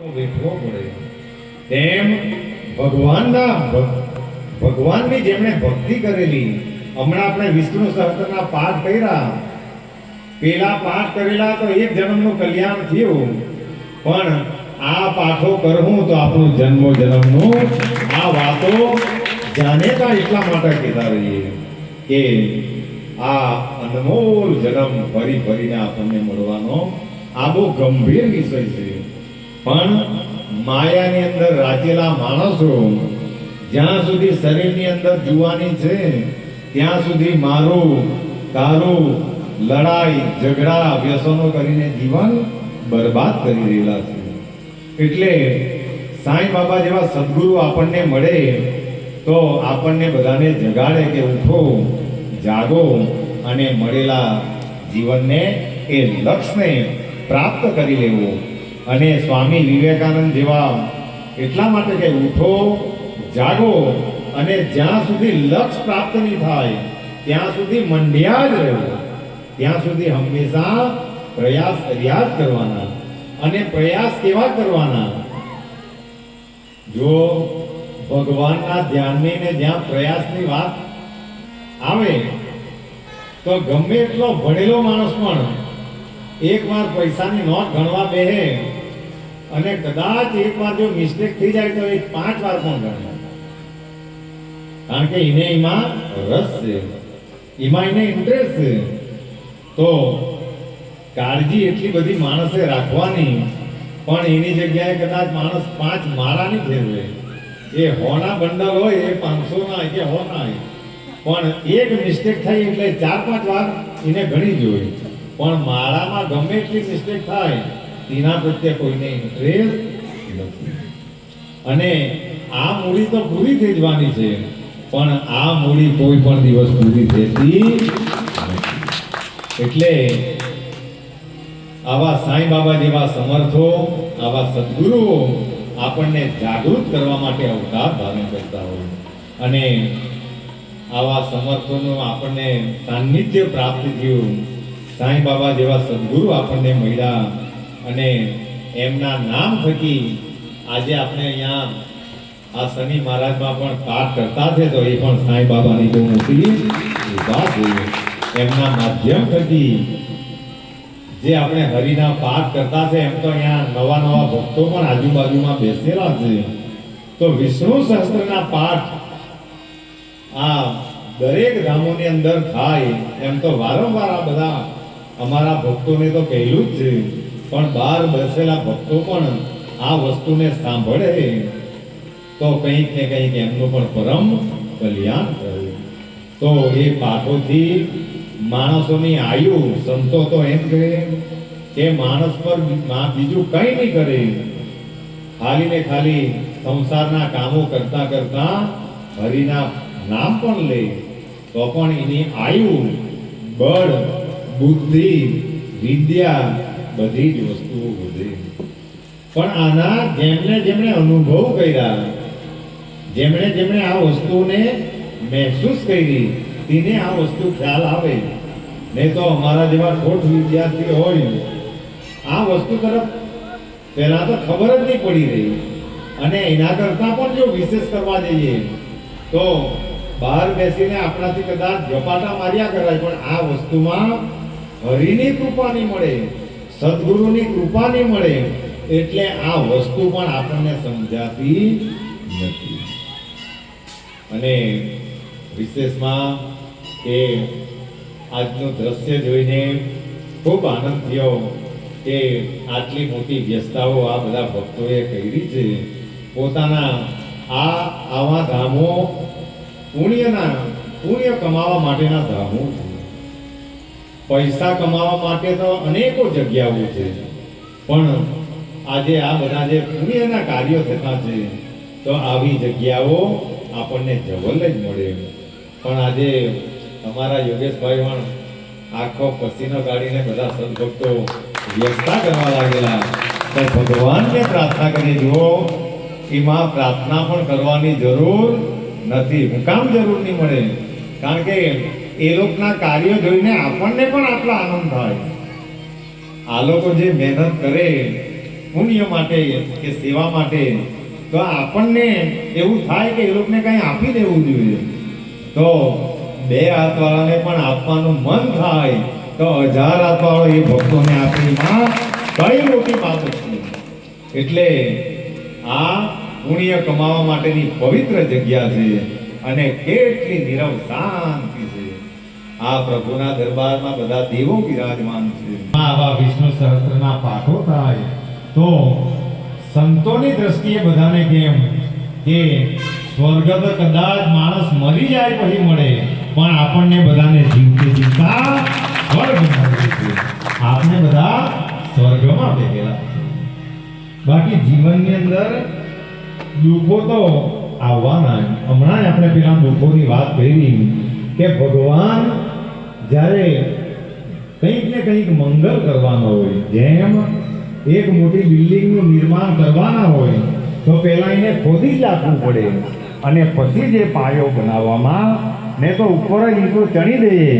વેઠવો પડે. તેમ ભગવાનની જેમણે ભક્તિ કરેલી, હમણાં આપણે વિષ્ણુ સહસ્ત્રના પાઠ કર્યા, પેલા પાઠ કરેલા તો એક જન્મનું કલ્યાણ થયું, પણ આ પાઠો કરવું તો આપણું જન્મો જન્મનું આ વાતો જાણેતા એટલા માટે કહેતા રહીએ કે આ અનમોલ જન્મ ફરી ફરીને આપણને મળવાનો આ બહુ ગંભીર વિષય છે. પણ માયાની અંદર રાજેલા માણસો જ્યાં સુધી શરીરની અંદર જુવાની છે ત્યાં સુધી મારું તારું લડાઈ ઝઘડા વ્યસનો કરીને જીવન બરબાદ કરી રહેલા છે. એટલે સાંઈ બાબા જેવા સદગુરુ આપણને મળે તો આપણને બધાને જગાડે કે ઉઠો, જાગો અને મળેલા જીવનને એ લક્ષ્યને પ્રાપ્ત કરી લેવું. અને સ્વામી વિવેકાનંદ જેવા એટલા માટે કે ઉઠો, જાગો અને જ્યાં સુધી લક્ષ્ય પ્રાપ્ત નહીં થાય ત્યાં સુધી મંડ્યા જ રહેવું, ત્યાં સુધી હંમેશા પ્રયાસ કર્યા જ કરવાના. અને પ્રયાસ કેવા કરવાના? જો ભગવાનના ધ્યાનની ને જ્યાં પ્રયાસની વાત આવે તો ગમે એટલો ભણેલો માણસ પણ એકવાર પૈસાની નોટ ગણવા બેહે અને કદાચ એકવાર જો મિસ્ટેક થઈ જાય તો એ 5 વાર પણ ગણે, કારણ કે એને એમાં રસ છે, એમાં એને ઇન્ટરેસ્ટ છે. તો કાળજી એટલી બધી માણસે રાખવાની, પણ એની જગ્યાએ કદાચ માણસ 5 માળાની ફેરવે. એ 100 ના બંડલ હોય એ 500 ના કે 100 ના, પણ એક મિસ્ટેક થઈ એટલે 4-5 વાર એને ગણી જોઈ. પણ માળામાં ગમે એટલી મિસ્ટેક થાય તેના પ્રત્યે કોઈને ઇન્ટરેસ્ટ નથી. અને આ મૂડી તો પૂરી થઈ જવાની છે, પણ આ મૂડી કોઈ પણ દિવસ પૂરી થતી નથી. એટલે આવા સાંઈ બાબા જેવા સમર્થો, આવા સદગુરુઓ આપણને જાગૃત કરવા માટે અવતાર ધારણ કરતા હોય. અને આવા સમર્થોનું આપણને સાનિધ્ય પ્રાપ્ત થયું. સાંઈ બાબા જેવા સદગુરુ આપણને મળ્યા અને એમના નામ થકી આજે આપણે અહીંયા આ શનિ મહારાજમાં પણ પાઠ કરતા છે તો એ પણ સાંઈ બાબાની બહુ મોટી વાત છે. એમના માધ્યમ થકી જે આપણે હરિના પાઠ કરતા છે, એમ તો અહીંયા નવા નવા ભક્તો પણ આજુબાજુમાં બેસેલા છે. તો વિષ્ણુ સહસ્ત્રના પાઠ આ દરેક ધામોની અંદર થાય એમ તો વારંવાર આ બધા અમારા ભક્તોને તો કહેલું જ છે, પણ બહાર બેસેલા ભક્તો પણ આ વસ્તુને સાંભળે તો કંઈક ને કંઈક એમનું પણ પરમ કલ્યાણ કરે. તો એ પાઠોથી માણસોની આયુ, સંતો તો એમ કહે કે માણસ પર બીજું કંઈ નહીં કરે, ખાલી ને ખાલી સંસારના કામો કરતા કરતા હરિના નામ પણ લે તો પણ એની આયુ, બળ, બુદ્ધિ, વિદ્યા બધી જ વસ્તુઓ વધે. પણ આના જેમણે અનુભવ કર્યા, જેમણે આ વસ્તુને મહેસૂસ કરી તેને આ વસ્તુ ખ્યાલ આવે. નહીં તો અમારા જેવા ઠોઠ વિદ્યાર્થી હોય આ વસ્તુ તરફ પહેલા તો ખબર જ નહીં પડી રહી. અને એના કરતાં પણ જો વિશેષ કરવા જઈએ તો બહાર બેસીને આપણાથી કદાચ ઝપાટા માર્યા કરાય, પણ આ વસ્તુમાં હરિની કૃપા નહીં મળે, સદગુરુની કૃપા નહીં મળે એટલે આ વસ્તુ પણ આપણને સમજાતી નથી. અને વિશેષમાં કે આજનું દ્રશ્ય જોઈને ખૂબ આનંદ થયો કે આટલી મોટી વ્યસ્તતાઓ આ બધા ભક્તોએ કરી છે. પોતાના આવા ધામો પુણ્ય કમાવા માટેના ધામો છે. પૈસા કમાવા માટે તો અનેકો જગ્યાઓ છે, પણ આજે આ બધા જે પુણ્યના કાર્યો થતા છે તો આવી જગ્યાઓ આપણને જવલ જ મળે. પણ આજે અમારા યોગેશભાઈ પણ આખો પસીનો કાઢીને બધા સદભક્તો વ્યસ્તા કરવા લાગેલા. તો ભગવાનને પ્રાર્થના કરી જુઓ, એમાં પ્રાર્થના પણ કરવાની જરૂર નથી. હું કામ જરૂર નહીં મળે? કારણ કે એ લોકોના કાર્યો જોઈને આપણને પણ આટલો આનંદ થાય. આ લોકો જે મહેનત કરે પુણ્ય માટે કે સેવા માટે, તો આપણને એવું થાય કે એ લોકોને કંઈ આપી દેવું જોઈએ. તો 2 હાથવાળાને પણ આપવાનું મન થાય તો 1000 હાથવાળો એ ભક્તોને આપણીમાં કઈ મોટી બાબત છે. એટલે આ પુણ્ય કમાવા માટેની પવિત્ર જગ્યા છે અને કેટલી નીરવ શાંતિ છે. આ પ્રભુના દરબારમાં બધા દેવો બિરાજમાન છે. આવા વિષ્ણુ સહસ્ત્રના પાઠો થાય તો સંતોની દ્રષ્ટિએ બધાને કેમ કે સ્વર્ગ તો કદાચ માણસ મરી જાય પછી મળે, પણ આપણને બધાને જીવતે જીવતા સ્વર્ગ મળે છે. આપણે બધા સ્વર્ગમાં બેઠેલા છે. બાકી જીવનની અંદર દુઃખો તો આવવાના. હમણાં આપણે પેલા દુઃખોની વાત કરી કે ભગવાન જ્યારે કંઈક ને કંઈક મંગળ કરવાનો હોય, જેમ એક મોટી બિલ્ડિંગનું નિર્માણ કરવાના હોય તો પહેલા એને ખોદી જ નાખવું પડે અને પછી જે પાયો બનાવવામાં, ને તો ઉપર જ ઈંટો ચણી દઈએ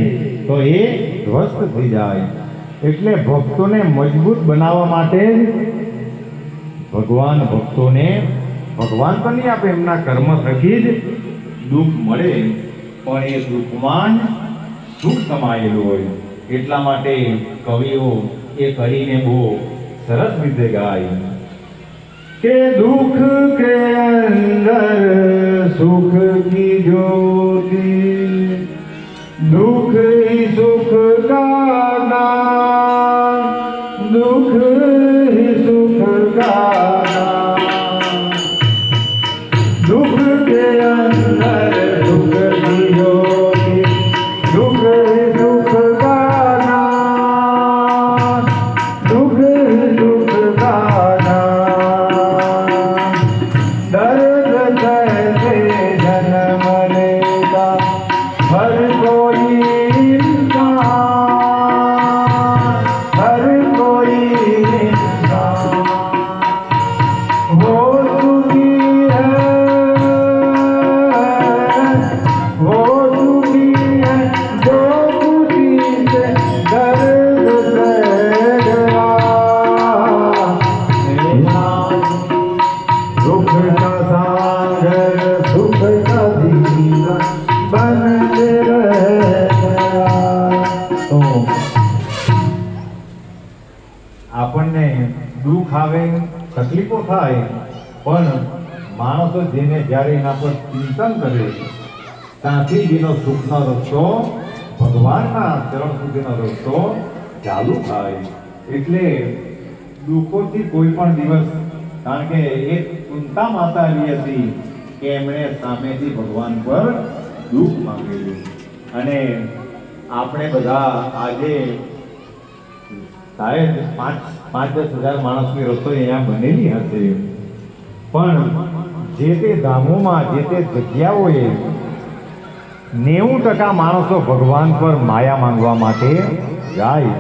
તો એ ધ્વસ્ત થઈ જાય. એટલે ભક્તોને મજબૂત બનાવવા માટે ભગવાન ભક્તોને, ભગવાન તો નહીં આપે, એમના કર્મ થકી જ દુઃખ મળે, પણ એ દુઃખમાં સુખ સમાયેલું હોય. એટલા માટે કવિઓ એ કરીને બહુ સરસ રીતે ગાય કે દુઃખ કે અંદર સુખ કી જ્યોતિ, દુઃખ ही सुख का नाम, दुख ही सुख का नाम, दुख के अंदर सुख की ज्योति, दुख ही सुख का नाम, दुख ही सुख का नाम, दर्द कैसे जन्म लेता हर कोई इंसान, हर कोई इंसान, वो दुखी है, वो दुखी है जो खुशी से दर्द सह गया, दुख का सागर सुख का दीवा बन के रह गया. तो આપણને દુઃખ આવે, તકલીફો થાય, પણ માણસો જેને જ્યારે એના પર ચિંતન કરે ત્યાંથી જ એનો સુખનો રસ્તો, ભગવાનના ચરણ સુધીનો રસ્તો ચાલુ થાય. એટલે દુઃખોથી કોઈ પણ દિવસ, કારણ કે એક કુંતા માતા એવી હતી કે એમણે સામેથી ભગવાન પર દુઃખ માંગેલું. અને આપણે બધા આજે શાયદ 5-10 હજાર માણસની રસોઈ અહીંયા બનેલી હશે, પણ જે તે ધામોમાં, જે તે જગ્યાઓએ 90% માણસો ભગવાન પર માયા માંગવા માટે જાય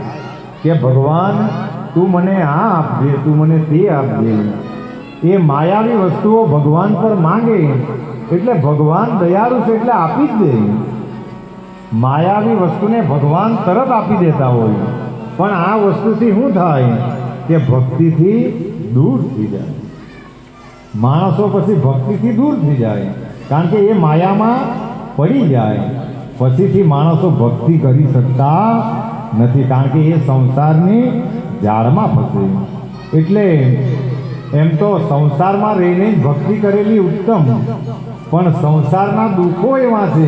કે ભગવાન તું મને આ આપજે, તું મને તે આપજે. એ માયાવી વસ્તુઓ ભગવાન પર માંગે એટલે ભગવાન દયાળુ છે એટલે આપી જ દે. માયાવી વસ્તુને ભગવાન તરત આપી દેતા હોય, પણ આ વસ્તુથી શું થાય કે ભક્તિથી દૂર થઈ જાય. માણસો પછી ભક્તિથી દૂર થઈ જાય, કારણ કે એ માયામાં પડી જાય. પછીથી માણસો ભક્તિ કરી શકતા નથી, કારણ કે એ સંસારની જાળમાં ફસે. એટલે એમ તો સંસારમાં રહીને જ ભક્તિ કરેલી ઉત્તમ, પણ સંસારના દુઃખો એવા છે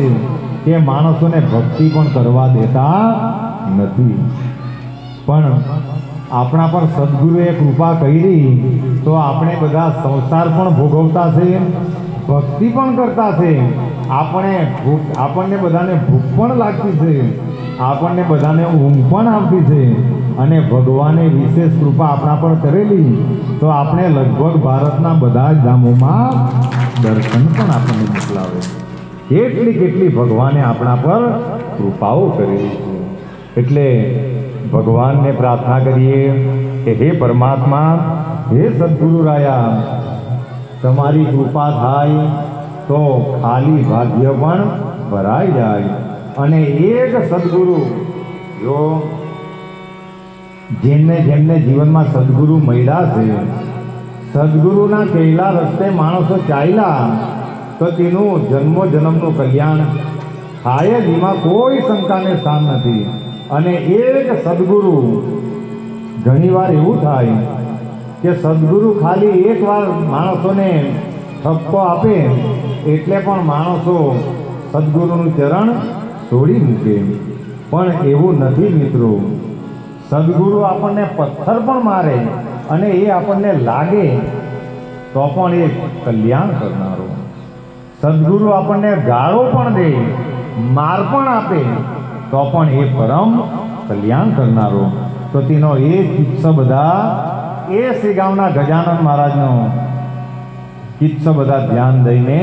કે માણસોને ભક્તિ પણ કરવા દેતા નથી. પણ આપણા પર સદગુરુએ કૃપા કરી તો આપણે બધા સંસાર પણ ભોગવતા છે, ભક્તિ પણ કરતા છે. આપણને બધાને ભૂખ પણ લાગતી છે, આપણને બધાને ઊંઘ પણ આવતી છે, અને ભગવાને વિશેષ કૃપા આપણા પર કરેલી તો આપણે લગભગ ભારતના બધા જ ધામોમાં દર્શન પણ આપણને મોકલાવે. કેટલી ભગવાને આપણા પર કૃપાઓ કરેલી છે. એટલે ભગવાનને પ્રાર્થના કરીએ કે હે પરમાત્મા, હે સદગુરુ રાયા, તમારી કૃપા થાય તો ખાલી ભાગ્ય પણ ભરાઈ જાય. અને એક સદગુરુ, જો જેમને જીવનમાં સદગુરુ મળ્યા છે સદગુરુના કહેલા રસ્તે માણસો ચાલ્યા તો તેનું જન્મો જન્મનું કલ્યાણ થાય જ, એમાં કોઈ શંકાને સ્થાન નથી. અને એક સદગુરુ, ઘણીવાર એવું થાય કે સદગુરુ ખાલી એકવાર માણસોને ઠપકો આપે એટલે પણ માણસો સદગુરુનું ચરણ છોડી મૂકે. પણ એવું નથી મિત્રો. સદગુરુ આપણને પથ્થર પણ મારે અને એ આપણને લાગે તો પણ એ કલ્યાણ કરનારો. સદગુરુ આપણને ગાળો પણ દે, માર પણ આપે તો પણ એ પરમ કલ્યાણ કરનારો. તો તેનો એ કિસ્સો બધા, એ શ્રી ગામના ગજાનન મહારાજનો કિસ્સો બધા ધ્યાન દઈને